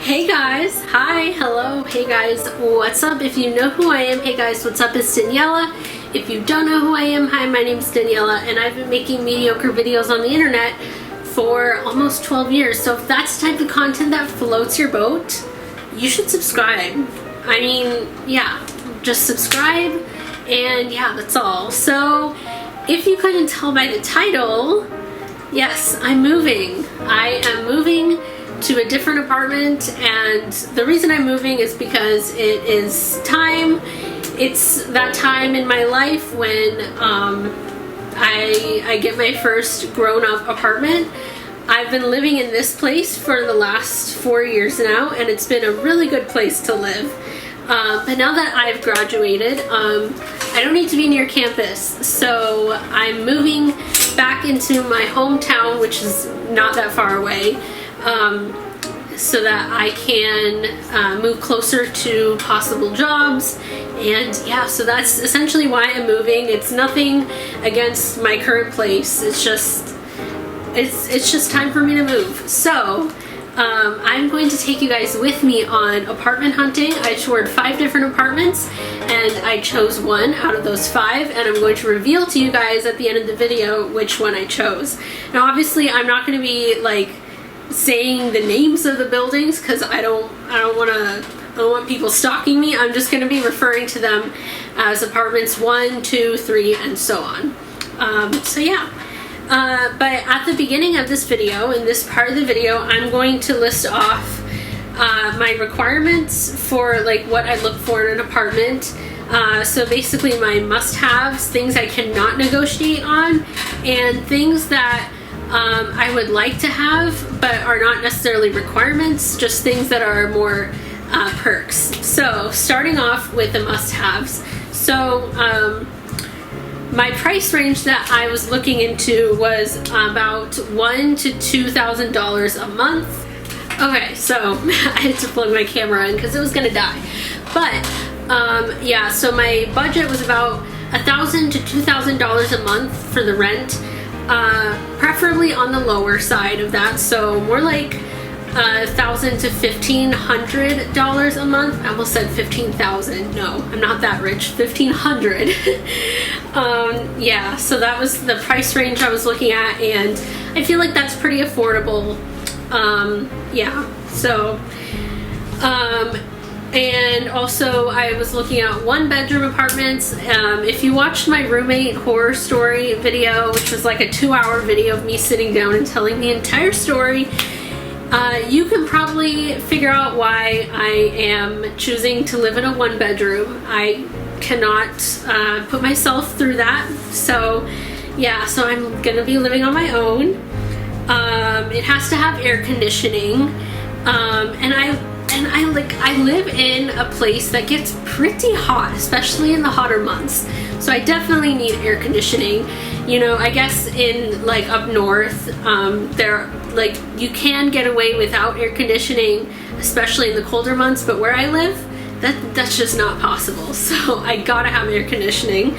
Hey guys, hi, hello, hey guys, what's up? If you know who I am, hey guys, what's up? It's Daniela. If you don't know who I am, hi, my name's Daniela, and I've been making mediocre videos on the internet for almost 12 years. So if that's the type of content that floats your boat, you should subscribe. I mean, yeah, just subscribe, and yeah, that's all. So if you couldn't tell by the title, yes, I'm moving. I am moving to a different apartment, and the reason I'm moving is because it is time. It's that time in my life when I get my first grown-up apartment. I've been living in this place for the last 4 years now, and it's been a really good place to live. But now that I've graduated, I don't need to be near campus, so I'm moving back into my hometown, which is not that far away. So that I can move closer to possible jobs, and yeah, so that's essentially why I'm moving. It's nothing against my current place, it's just time for me to move. So I'm going to take you guys with me on apartment hunting. I toured 5 different apartments and I chose one out of those 5, and I'm going to reveal to you guys at the end of the video which one I chose. Now obviously I'm not going to be like saying the names of the buildings because I don't want people stalking me. I'm just going to be referring to them as apartments 1, 2, 3, and so on. So yeah. But at the beginning of this video, in this part of the video, I'm going to list off my requirements for like what I look for in an apartment. So basically my must-haves, things I cannot negotiate on, and things that I would like to have but are not necessarily requirements, just things that are more perks. So starting off with the must-haves. So my price range that I was looking into was about $1,000 to $2,000 a month. Okay, so I had to plug my camera in because it was gonna die. But yeah, so my budget was about $1,000 to $2,000 a month for the rent. Preferably on the lower side of that, so more like $1,000 to $1,500 a month. I almost said 15,000. No, I'm not that rich. 1,500. Yeah, so that was the price range I was looking at, and I feel like that's pretty affordable. Yeah, so and also I was looking at 1-bedroom apartments. If you watched my roommate horror story video, which was like a 2-hour video of me sitting down and telling the entire story, you can probably figure out why I am choosing to live in a 1-bedroom. I cannot put myself through that. So yeah, so I'm gonna be living on my own. It has to have air conditioning, and I live in a place that gets pretty hot, especially in the hotter months. So I definitely need air conditioning. You know, I guess in like up north, like you can get away without air conditioning, especially in the colder months. But where I live, that's just not possible. So I gotta have air conditioning.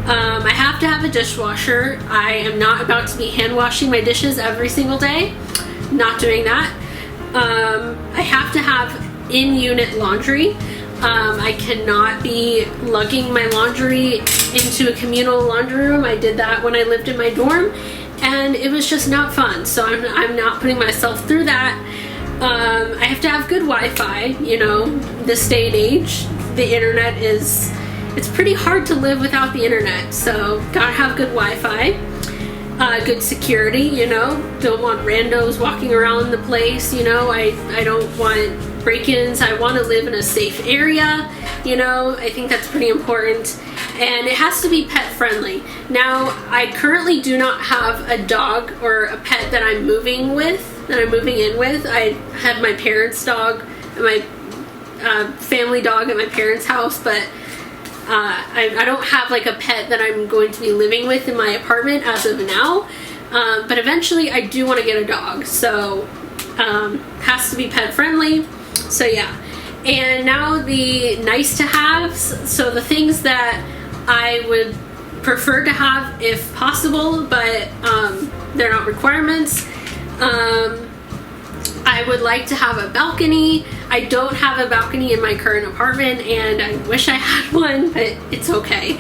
I have to have a dishwasher. I am not about to be hand washing my dishes every single day. Not doing that. I have to have in-unit laundry. I cannot be lugging my laundry into a communal laundry room. I did that when I lived in my dorm, and it was just not fun. So I'm not putting myself through that. I have to have good Wi-Fi. You know, this day and age, the internet it's pretty hard to live without the internet. So gotta have good Wi-Fi. Good security, you know, don't want randos walking around the place, you know, I don't want break-ins. I want to live in a safe area, you know, I think that's pretty important. And it has to be pet friendly. Now, I currently do not have a dog or a pet that I'm moving in with. I have my parents' dog and my family dog at my parents' house, but I don't have like a pet that I'm going to be living with in my apartment as of now, but eventually I do want to get a dog, so has to be pet friendly. So yeah, and now the nice to haves, so the things that I would prefer to have if possible, but they're not requirements. I would like to have a balcony. I don't have a balcony in my current apartment, and I wish I had one, but it's okay.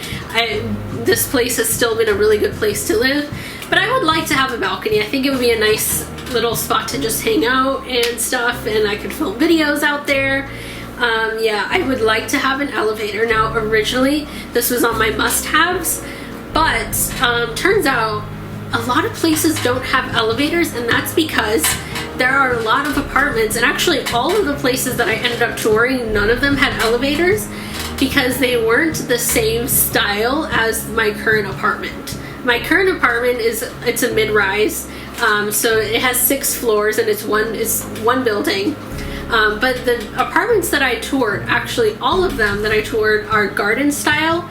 This place has still been a really good place to live, but I would like to have a balcony. I think it would be a nice little spot to just hang out and stuff, and I could film videos out there. Yeah, I would like to have an elevator. Now, originally, this was on my must-haves, but turns out a lot of places don't have elevators, and that's because there are a lot of apartments, and actually all of the places that I ended up touring, none of them had elevators because they weren't the same style as my current apartment. My current apartment it's a mid-rise, so it has 6 floors and it's one building. But the apartments that I toured, actually all of them that I toured are garden style,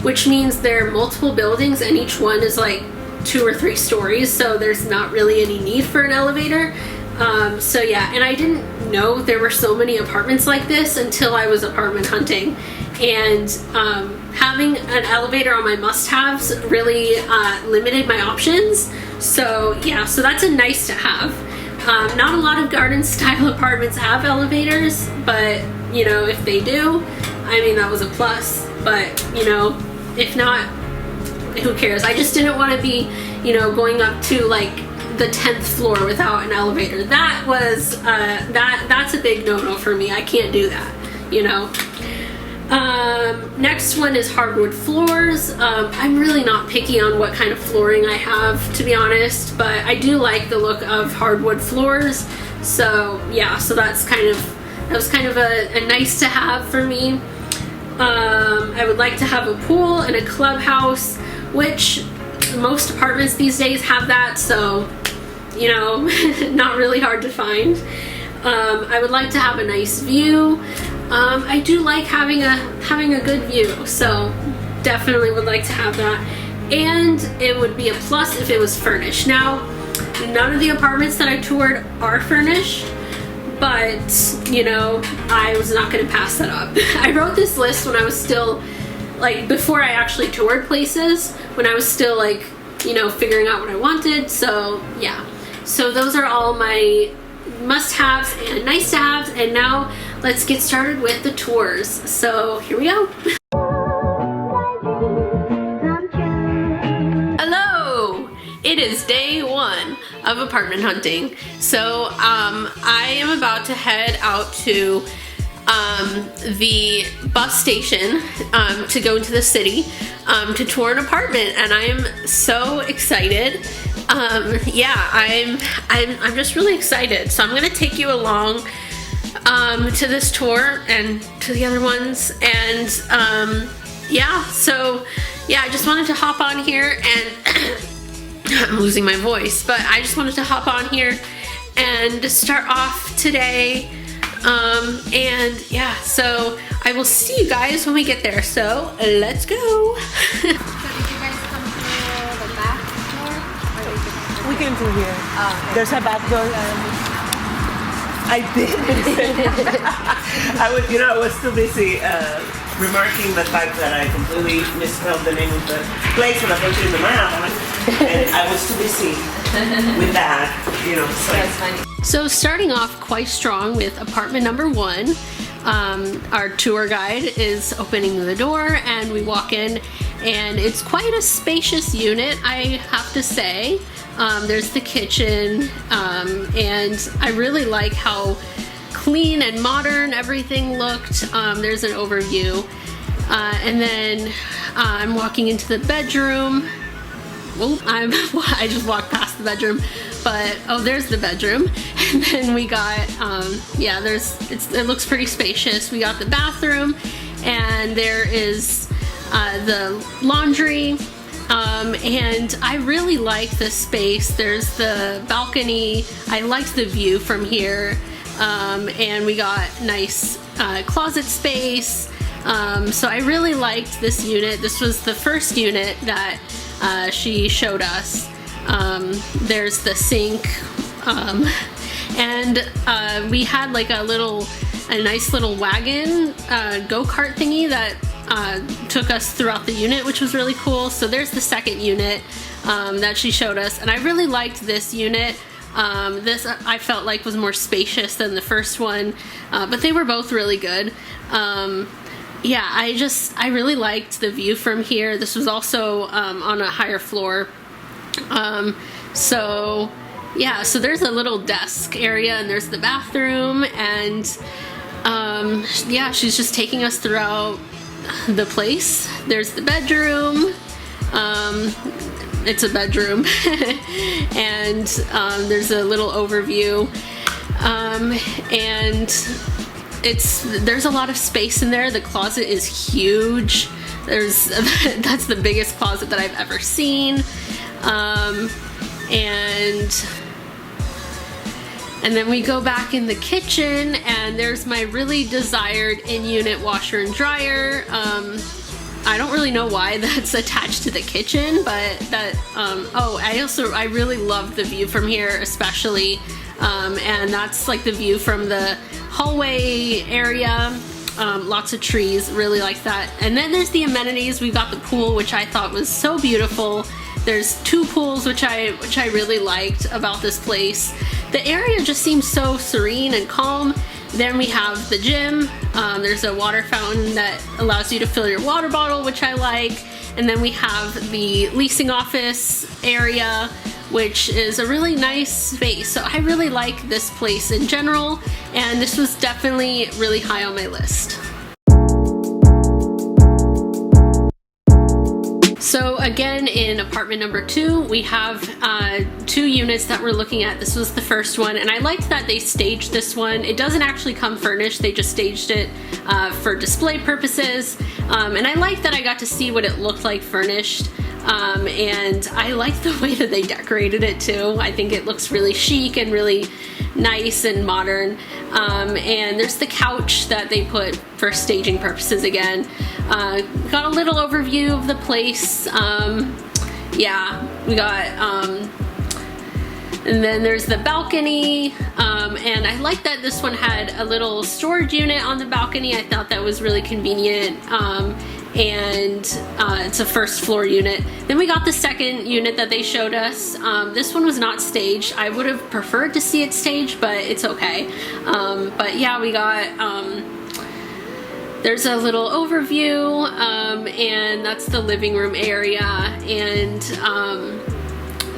which means they're multiple buildings and each one is like 2 or 3 stories, so there's not really any need for an elevator. So yeah, and I didn't know there were so many apartments like this until I was apartment hunting, and having an elevator on my must-haves really limited my options. So yeah, so that's a nice to have. Not a lot of garden style apartments have elevators, but you know, if they do, I mean, that was a plus. But you know, if not, who cares? I just didn't want to be, you know, going up to like the 10th floor without an elevator. That was that's a big no-no for me. I can't do that, you know. Next one is hardwood floors. I'm really not picky on what kind of flooring I have, to be honest, but I do like the look of hardwood floors. So yeah, so that was kind of a nice to have for me. I would like to have a pool and a clubhouse, which most apartments these days have that, so you know, not really hard to find. I would like to have a nice view. I do like having a good view, so definitely would like to have that. And it would be a plus if it was furnished. Now, none of the apartments that I toured are furnished, but you know, I was not going to pass that up. I wrote this list when I was still, like, before I actually toured places, when I was still like, you know, figuring out what I wanted. So yeah, so those are all my must-haves and nice-to-haves, and now let's get started with the tours. So here we go. Hello! It is day 1 of apartment hunting. So I am about to head out to the bus station to go into the city to tour an apartment, and I am so excited. Yeah, I'm just really excited. So I'm gonna take you along to this tour and to the other ones, and yeah, so yeah, I just wanted to hop on here and I'm losing my voice, but I just wanted to hop on here and start off today. And yeah, so I will see you guys when we get there, so let's go. So did you guys come through the back door? Or did you come through? We came through here. Oh, okay. There's a back door. I did. I was too busy remarking the fact that I completely misspelled the name of the place when I put it in the map, and I was too busy with that, you know. So. That's funny. So starting off quite strong with apartment number 1. Our tour guide is opening the door and we walk in, and it's quite a spacious unit, I have to say. There's the kitchen, and I really like how clean and modern everything looked. There's an overview. And then I'm walking into the bedroom. Well, I just walked past the bedroom, but oh, there's the bedroom. And then we got, yeah, it looks pretty spacious. We got the bathroom, and there is the laundry. And I really like this space. There's the balcony. I liked the view from here. And we got nice closet space. So I really liked this unit. This was the first unit that she showed us. There's the sink, and we had like a nice little wagon go-kart thingy that took us throughout the unit, which was really cool. So there's the second unit that she showed us, and I really liked this unit This I felt like was more spacious than the first one, but they were both really good. Yeah, I really liked the view from here. This was also on a higher floor. So yeah, so there's a little desk area and there's the bathroom, and yeah, she's just taking us throughout the place. There's the bedroom. It's a bedroom. And there's a little overview. And there's a lot of space in there. The closet is huge. That's the biggest closet that I've ever seen. And then we go back in the kitchen, and there's my really desired in-unit washer and dryer. I don't really know why that's attached to the kitchen, but that, I really love the view from here, especially, and that's like the view from the hallway area. Lots of trees, really like that. And then there's the amenities. We've got the pool, which I thought was so beautiful. There's 2 pools, which I really liked about this place. The area just seems so serene and calm. Then we have the gym. There's a water fountain that allows you to fill your water bottle, which I like. And then we have the leasing office area, which is a really nice space. So I really like this place in general, and this was definitely really high on my list. So again, in apartment number 2, we have 2 units that we're looking at. This was the first one, and I liked that they staged this one. It doesn't actually come furnished, they just staged it for display purposes. And I liked that I got to see what it looked like furnished. And I like the way that they decorated it too. I think it looks really chic and really nice and modern. And there's the couch that they put for staging purposes again. Got a little overview of the place. Yeah, we got, and then there's the balcony, and I like that this one had a little storage unit on the balcony. I thought that was really convenient, and it's a first floor unit. Then we got the second unit that they showed us. This one was not staged. I would have preferred to see it staged, but it's okay. But yeah, we got, there's a little overview, and that's the living room area, and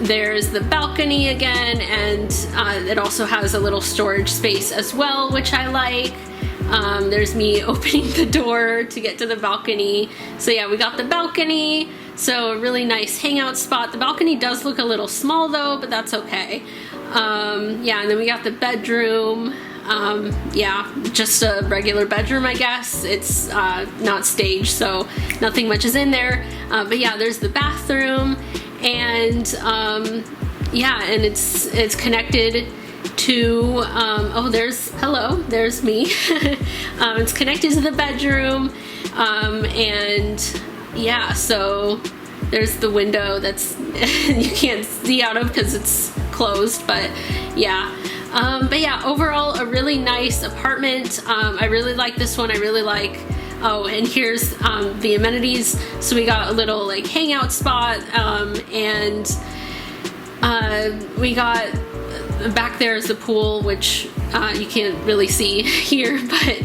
there's the balcony again, and it also has a little storage space as well, which I like. There's me opening the door to get to the balcony. So yeah, we got the balcony, so a really nice hangout spot. The balcony does look a little small though, but that's okay. Yeah, and then we got the bedroom. Yeah, just a regular bedroom, I guess. It's not staged, so nothing much is in there. But yeah, there's the bathroom, and yeah, and it's connected to, oh, there's me. It's connected to the bedroom, and yeah, so there's the window that's you can't see out of because it's closed, but yeah. But yeah, overall a really nice apartment. I really like this one. I really like, oh, and here's the amenities. So we got a little like hangout spot, and we got, back there is the pool, which you can't really see here, but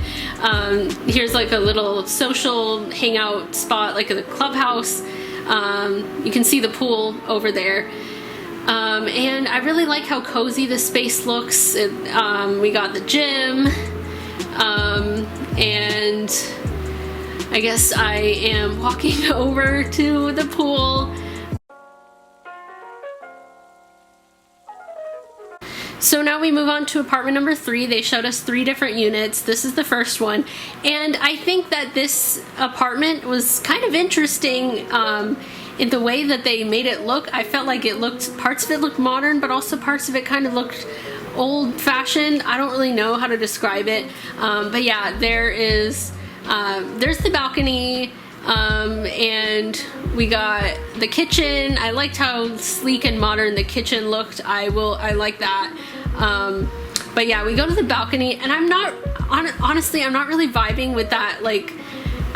here's like a little social hangout spot, like a clubhouse. You can see the pool over there. And I really like how cozy the space looks. We got the gym, and I guess I am walking over to the pool. So now we move on to apartment number 3. They showed us 3 different units. This is the first one, and I think that this apartment was kind of interesting in the way that they made it look. I felt like parts of it looked modern, but also parts of it kind of looked old-fashioned. I don't really know how to describe it, but yeah, there's the balcony, and we got the kitchen. I liked how sleek and modern the kitchen looked. I like that. But yeah, we go to the balcony, and honestly, I'm not really vibing with that like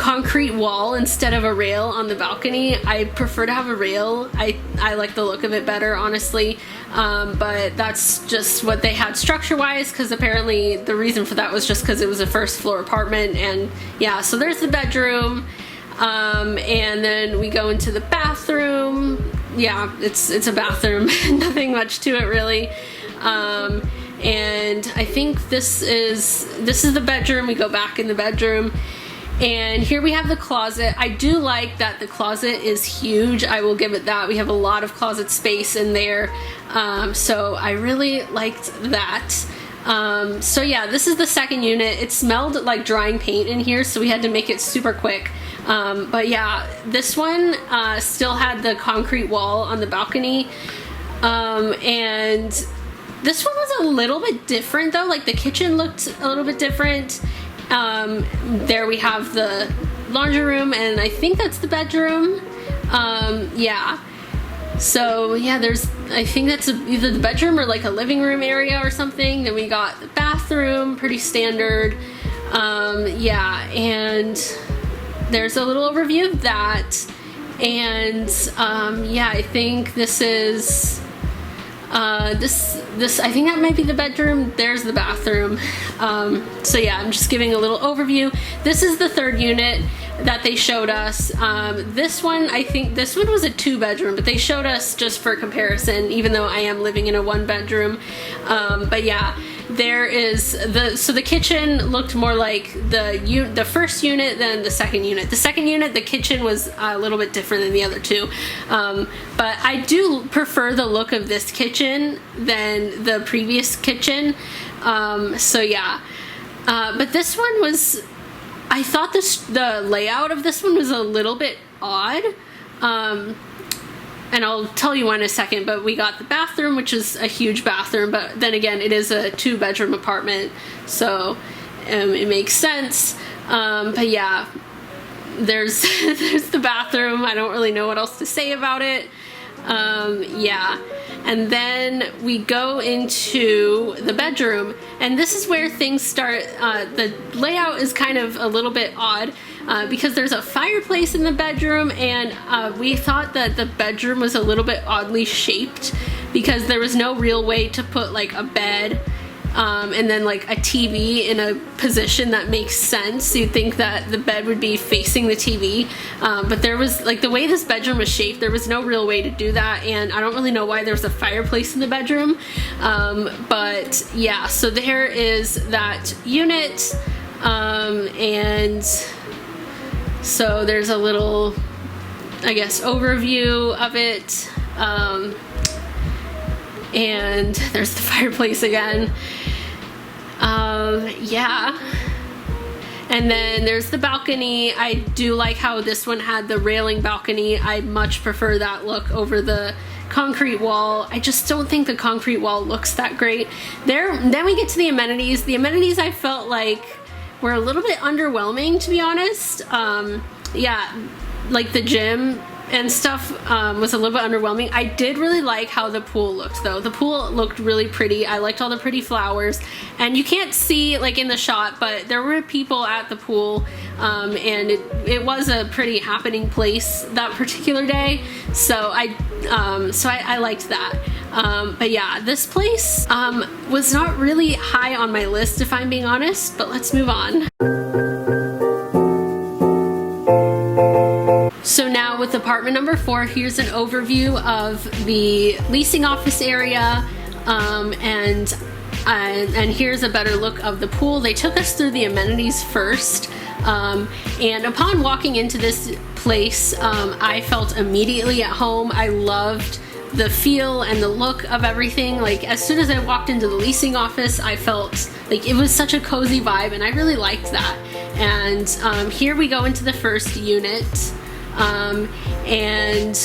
concrete wall instead of a rail on the balcony. I prefer to have a rail. I like the look of it better, honestly. But that's just what they had structure-wise, because apparently the reason for that was just because it was a first floor apartment. And yeah, so there's the bedroom. And then we go into the bathroom. Yeah, it's a bathroom. Nothing much to it, really. And I think this is the bedroom. We go back in the bedroom. And here we have the closet. I do like that the closet is huge. I will give it that. We have a lot of closet space in there. So I really liked that. So yeah, this is the second unit. It smelled like drying paint in here, so we had to make it super quick. But yeah, this one still had the concrete wall on the balcony. And this one was a little bit different though. Like the kitchen looked a little bit different. There we have the laundry room, and I think that's the bedroom. Yeah. So yeah, I think that's either the bedroom or like a living room area or something. Then we got the bathroom, pretty standard. Yeah, and there's a little overview of that. And yeah, I think this is this I think that might be the bedroom. There's the bathroom. So yeah, I'm just giving a little overview. This is the third unit that they showed us. This one, I think this one was a 2-bedroom, but they showed us just for comparison, even though I am living in a 1-bedroom. But yeah, there is the kitchen looked more like the first unit than the second unit. The second unit, the kitchen was a little bit different than the other two. But I do prefer the look of this kitchen than the previous kitchen. So yeah. But this one was, I thought the layout of this one was a little bit odd. And I'll tell you why in a second, but we got the bathroom, which is a huge bathroom, but then again, it is a 2-bedroom apartment, so it makes sense. But yeah, there's the bathroom. I don't really know what else to say about it. Yeah, and then we go into the bedroom, and this is where things start. The layout is kind of a little bit odd. Because there's a fireplace in the bedroom, and we thought that the bedroom was a little bit oddly shaped because there was no real way to put like a bed and then like a TV in a position that makes sense. You'd think that the bed would be facing the TV, but there was, like, the way this bedroom was shaped, there was no real way to do that, and I don't really know why there was a fireplace in the bedroom. But yeah, so there is that unit, and so there's a little, I guess, overview of it. And there's the fireplace again. Yeah. And then there's the balcony. I do like how this one had the railing balcony. I much prefer that look over the concrete wall. I just don't think the concrete wall looks that great. Then we get to the amenities. The amenities I felt like were a little bit underwhelming, to be honest. Yeah, like the gym and stuff was a little bit underwhelming. I did really like how the pool looked though. The pool looked really pretty. I liked all the pretty flowers, and you can't see like in the shot, but there were people at the pool, and it was a pretty happening place that particular day. So I liked that. But yeah, this place was not really high on my list, if I'm being honest, but let's move on. So now with apartment number 4, here's an overview of the leasing office area, and here's a better look of the pool. They took us through the amenities first, and upon walking into this place, I felt immediately at home. I loved the feel and the look of everything. Like, as soon as I walked into the leasing office, I felt like it was such a cozy vibe, and I really liked that. And here we go into the first unit. And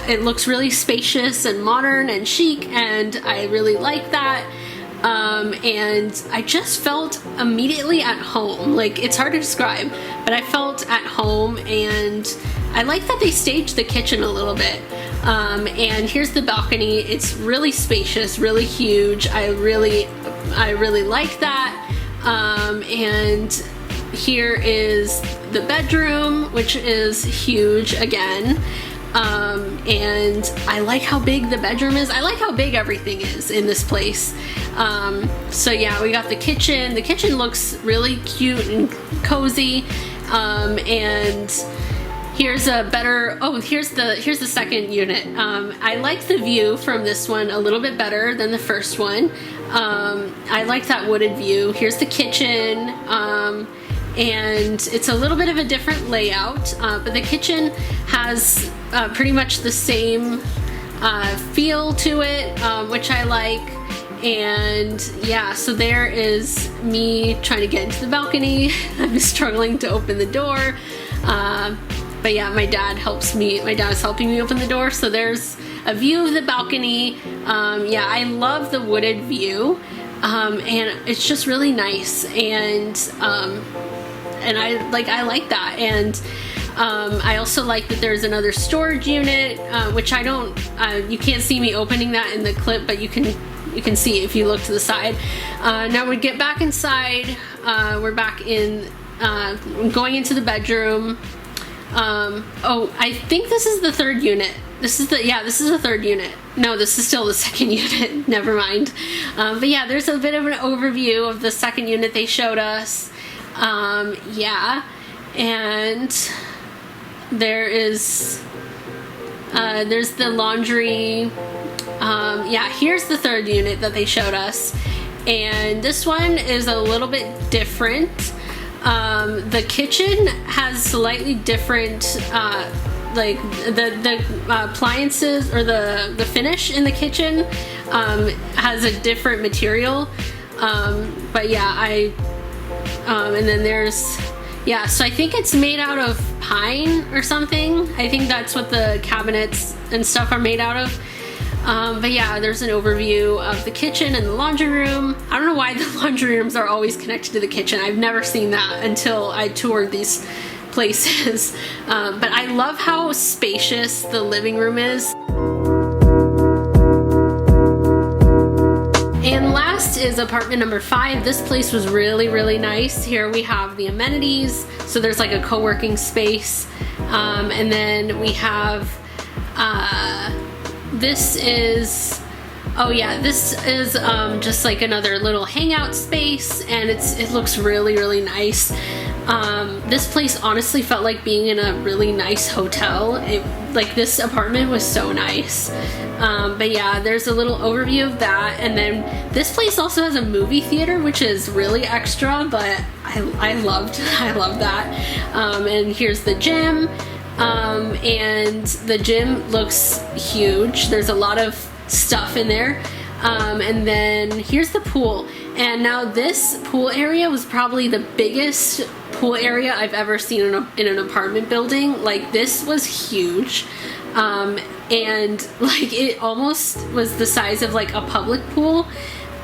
it looks really spacious and modern and chic, and I really like that. And I just felt immediately at home. Like, it's hard to describe, but I felt at home, and I like that they staged the kitchen a little bit. And here's the balcony. It's really spacious, really huge. I really like that. And here is the bedroom, which is huge again. And I like how big the bedroom is. I like how big everything is in this place. So yeah, we got the kitchen. The kitchen looks really cute and cozy. And here's a better, oh, here's the second unit. I like the view from this one a little bit better than the first one. I like that wooded view. Here's the kitchen. And it's a little bit of a different layout, but the kitchen has pretty much the same feel to it, which I like. And yeah, so there is me trying to get into the balcony. I'm struggling to open the door, but yeah, my dad is helping me open the door. So there's a view of the balcony. Yeah, I love the wooded view, and it's just really nice. And I like that. And I also like that there's another storage unit, which I don't, you can't see me opening that in the clip, but you can see if you look to the side. Now we get back inside. We're back in, going into the bedroom. Oh, I think this is the third unit. This is the third unit. No, this is still the second unit. Never mind. But yeah, there's a bit of an overview of the second unit they showed us. Yeah, and there is, there's the laundry. Yeah, here's the third unit that they showed us, and this one is a little bit different. The kitchen has slightly different, like the appliances, or the finish in the kitchen has a different material. But yeah, and then there's, yeah, so I think it's made out of pine or something. I think that's what the cabinets and stuff are made out of. But yeah, there's an overview of the kitchen and the laundry room. I don't know why the laundry rooms are always connected to the kitchen. I've never seen that until I toured these places. But I love how spacious the living room is. And last is apartment number 5. This place was really, really nice. Here we have the amenities. So there's like a co-working space. And then we have, this is just like another little hangout space, and it looks really, really nice. This place honestly felt like being in a really nice hotel. Like this apartment was so nice. But yeah, there's a little overview of that. And then this place also has a movie theater, which is really extra, but I love that. And here's the gym. And the gym looks huge. There's a lot of stuff in there. And then here's the pool. And now this pool area was probably the biggest pool area I've ever seen in an apartment building. Like, this was huge. And like it almost was the size of like a public pool.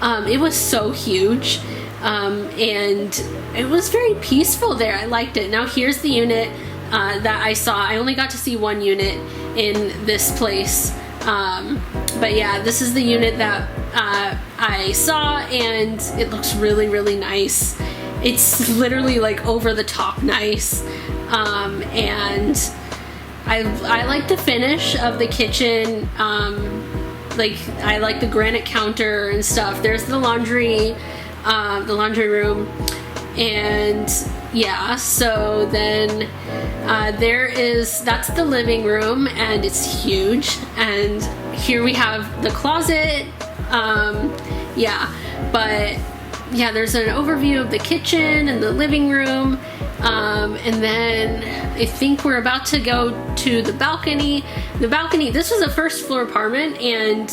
It was so huge. And it was very peaceful there. I liked it. Now here's the unit that I saw. I only got to see one unit in this place. But yeah, this is the unit that I saw, and it looks really, really nice. It's literally like over the top nice. And I like the finish of the kitchen. Like, I like the granite counter and stuff. There's the laundry room. And yeah, so then that's the living room, and it's huge. And here we have the closet. Yeah, but yeah, there's an overview of the kitchen and the living room. And then I think we're about to go to the balcony. The balcony, this was a first floor apartment, and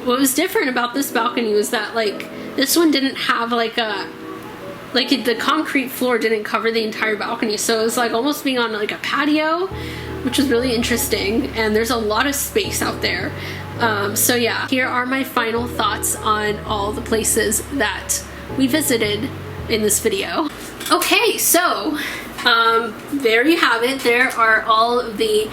what was different about this balcony was that like this one didn't have the concrete floor didn't cover the entire balcony, so it was like almost being on like a patio, which was really interesting. And there's a lot of space out there. So yeah, here are my final thoughts on all the places that we visited in this video. Okay, so there you have it. There are all of the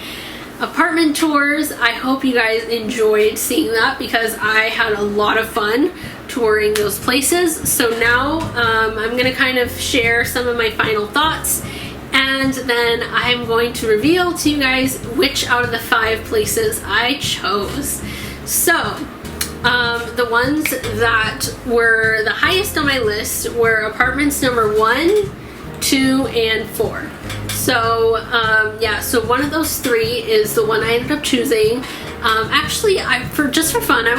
apartment tours. I hope you guys enjoyed seeing that, because I had a lot of fun touring those places. So now I'm going to kind of share some of my final thoughts, and then I'm going to reveal to you guys which out of the 5 places I chose. So the ones that were the highest on my list were apartments number 1, 2, and 4. So yeah, so one of those 3 is the one I ended up choosing. Actually, just for fun, I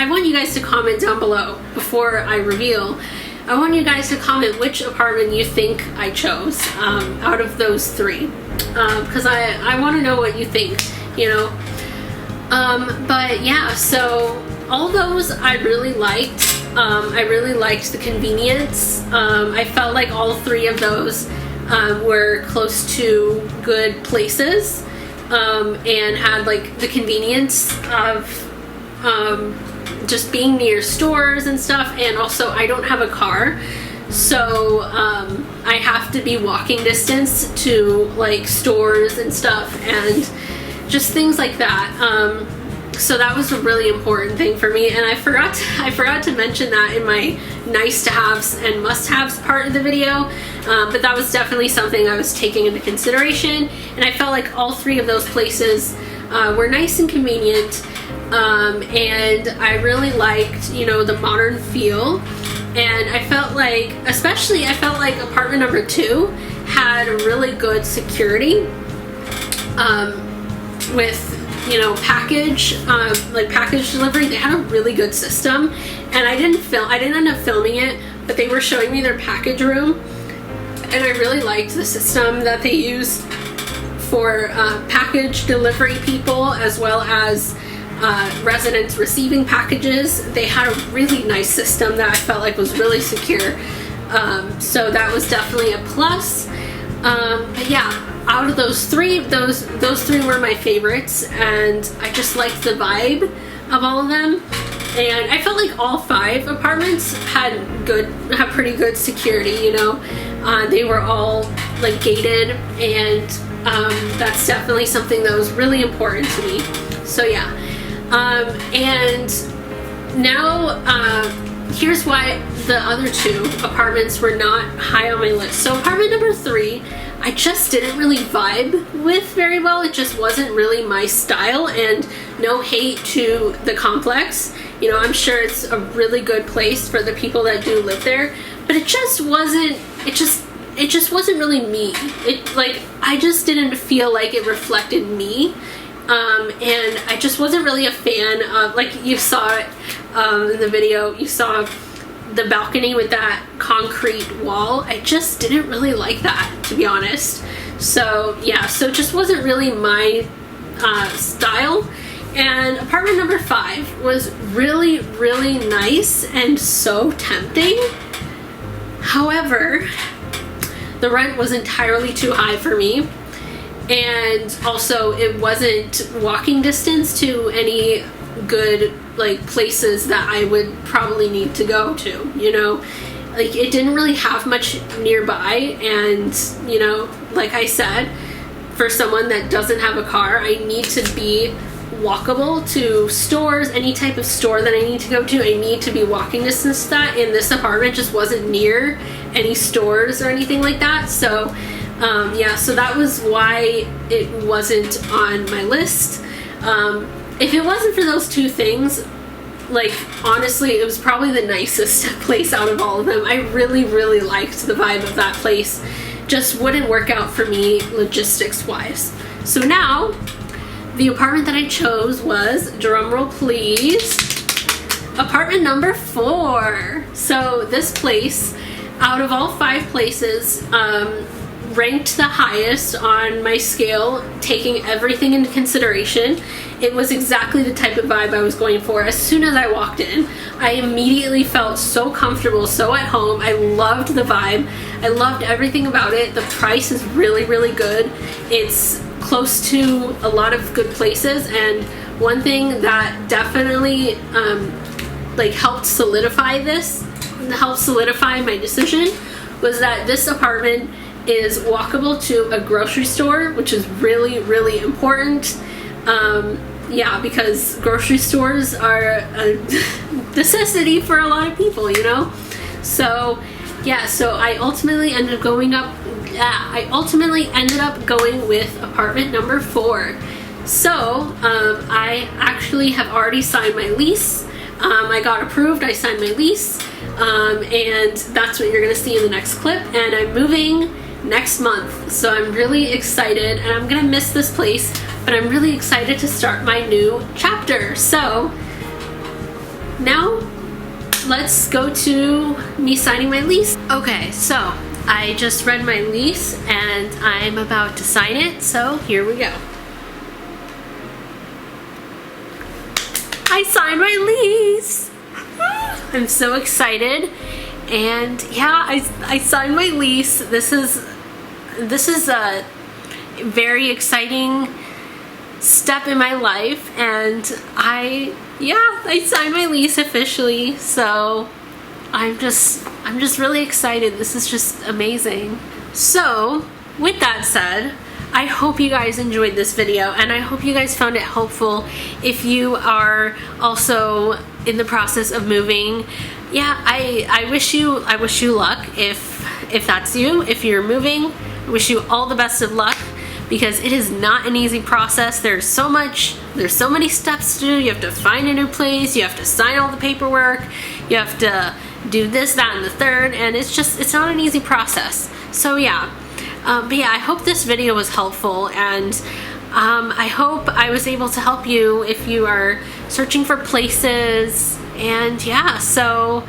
want you guys to comment down below before I reveal. I want you guys to comment which apartment you think I chose out of those 3, because I want to know what you think, you know. But yeah, so all those I really liked. I really liked the convenience. I felt like all 3 of those were close to good places, and had like the convenience of just being near stores and stuff. And also, I don't have a car, so I have to be walking distance to like stores and stuff and just things like that. So that was a really important thing for me, and I forgot to mention that in my nice to haves and must haves part of the video, but that was definitely something I was taking into consideration. And I felt like all 3 of those places were nice and convenient, and I really liked, you know, the modern feel. And I felt like, especially apartment number 2 had really good security with, you know, package delivery. They had a really good system, and I didn't end up filming it, but they were showing me their package room, and I really liked the system that they used for package delivery people, as well as residents receiving packages. They had a really nice system that I felt like was really secure, so that was definitely a plus. But yeah, out of those 3, those 3 were my favorites, and I just liked the vibe of all of them. And I felt like all 5 apartments had pretty good security, you know. They were all like gated, and that's definitely something that was really important to me. So yeah, and now here's why the other 2 apartments were not high on my list. So apartment number 3, I just didn't really vibe with very well. It just wasn't really my style, and no hate to the complex. You know, I'm sure it's a really good place for the people that do live there, but it just wasn't really me. I just didn't feel like it reflected me. And I just wasn't really a fan of, like you saw it in the video, you saw the balcony with that concrete wall. I just didn't really like that, to be honest. So yeah, so it just wasn't really my style. And apartment number 5 was really, really nice and so tempting. However, the rent was entirely too high for me. And also, it wasn't walking distance to any good like places that I would probably need to go to, you know. Like, it didn't really have much nearby, and you know, like I said, for someone that doesn't have a car, I need to be walkable to stores. Any type of store that I need to go to, I need to be walking distance to that, and this apartment just wasn't near any stores or anything like that. So yeah, so that was why it wasn't on my list. If it wasn't for those 2 things, like, honestly, it was probably the nicest place out of all of them. I really, really liked the vibe of that place. Just wouldn't work out for me logistics-wise. So now, the apartment that I chose was, drumroll please, apartment number 4. So this place, out of all 5 places, ranked the highest on my scale, taking everything into consideration. It was exactly the type of vibe I was going for. As soon as I walked in, I immediately felt so comfortable, so at home. I loved the vibe. I loved everything about it. The price is really, really good. It's close to a lot of good places, and one thing that definitely like helped solidify my decision was that this apartment is walkable to a grocery store, which is really, really important. yeah, because grocery stores are a necessity for a lot of people, you know? So yeah, so I ultimately ended up going with apartment number 4. So I actually have already signed my lease. I got approved, I signed my lease, and that's what you're gonna see in the next clip. And I'm moving next month, so I'm really excited, and I'm gonna miss this place, but I'm really excited to start my new chapter. So now let's go to me signing my lease. Okay, so I just read my lease and I'm about to sign it, so here we go. I signed my lease! I'm so excited, and yeah, I signed my lease. This is a very exciting step in my life, and I signed my lease officially, so I'm just really excited. This is just amazing. So with that said, I hope you guys enjoyed this video, and I hope you guys found it helpful if you are also in the process of moving. Yeah, I wish you luck if that's you. If you're moving, I wish you all the best of luck, because it is not an easy process. There's so many steps to do. You have to find a new place, you have to sign all the paperwork, you have to do this, that, and the third, and it's not an easy process. So yeah. But yeah, I hope this video was helpful, and I hope I was able to help you if you are searching for places. And yeah, so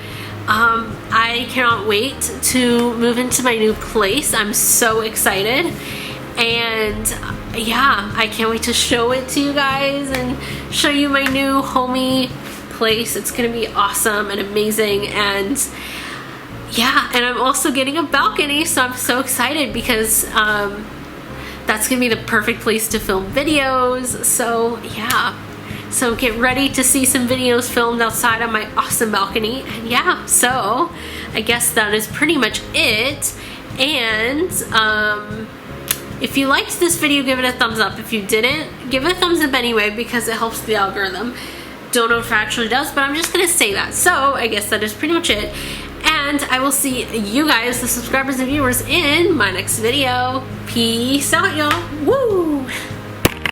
I cannot wait to move into my new place. I'm so excited, and yeah, I can't wait to show it to you guys and show you my new homey place. It's gonna be awesome and amazing, and yeah, and I'm also getting a balcony, so I'm so excited, because that's gonna be the perfect place to film videos. So yeah, so get ready to see some videos filmed outside on my awesome balcony. And yeah, so I guess that is pretty much it. And if you liked this video, give it a thumbs up. If you didn't, give it a thumbs up anyway, because it helps the algorithm. Don't know if it actually does, but I'm just gonna say that. So I guess that is pretty much it. And I will see you guys, the subscribers and viewers, in my next video. Peace out, y'all. Woo!